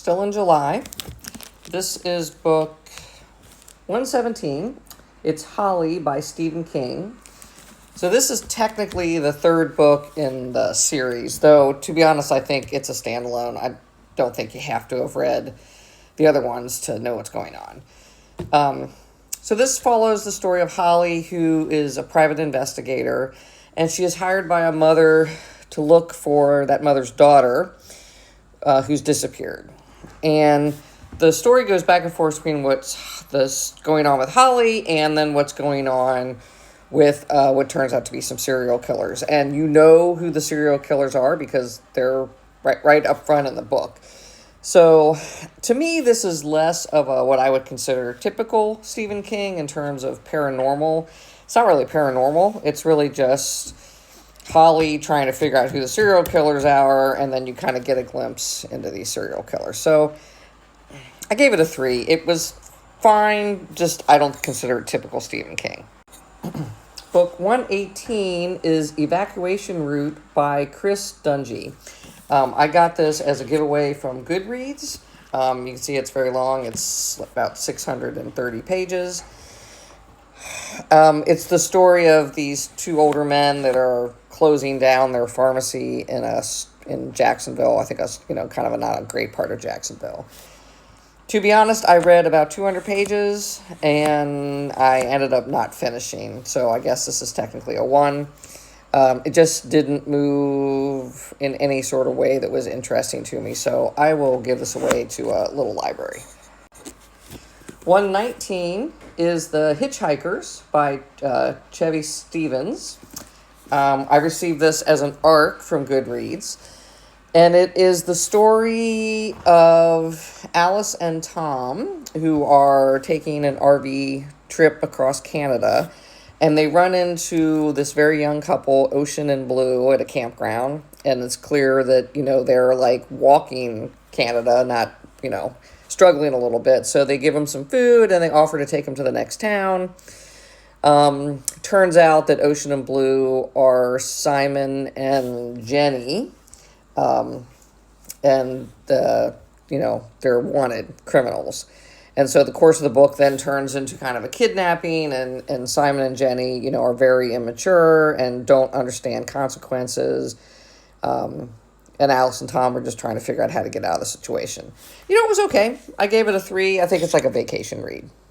still in July. This is book 117. It's Holly by Stephen King. So this is technically the third book in the series, though, to be honest, I think it's a standalone. I don't think you have to have read the other ones to know what's going on. So this follows the story of Holly, who is a private investigator, and she is hired by a mother to look for that mother's daughter who's disappeared. And the story goes back and forth between what's going on with Holly and then what's going on with what turns out to be some serial killers. And you know who the serial killers are because they're right up front in the book. So to me, this is less of what I would consider typical Stephen King in terms of paranormal. It's not really paranormal. It's really just Holly trying to figure out who the serial killers are, and then you kind of get a glimpse into these serial killers. So I gave it a 3. It was fine, just I don't consider it typical Stephen King. Book 118 is Evacuation Route by Chris Dungy. I got this as a giveaway from Goodreads. You can see it's very long. It's about 630 pages. It's the story of these two older men that are closing down their pharmacy in Jacksonville. I think that's kind of not a great part of Jacksonville. To be honest, I read about 200 pages, and I ended up not finishing, so I guess this is technically a 1. It just didn't move in any sort of way that was interesting to me, so I will give this away to a little library. 119 is The Hitchhikers by Chevy Stevens. I received this as an ARC from Goodreads. And it is the story of Alice and Tom, who are taking an RV trip across Canada. And they run into this very young couple, Ocean and Blue, at a campground. And it's clear that, they're like walking Canada, not, struggling a little bit. So they give them some food and they offer to take them to the next town. Turns out that Ocean and Blue are Simon and Jenny. And they're wanted criminals. And so the course of the book then turns into kind of a kidnapping, and Simon and Jenny, are very immature and don't understand consequences. And Alice and Tom are just trying to figure out how to get out of the situation. It was okay. I gave it a 3. I think it's like a vacation read.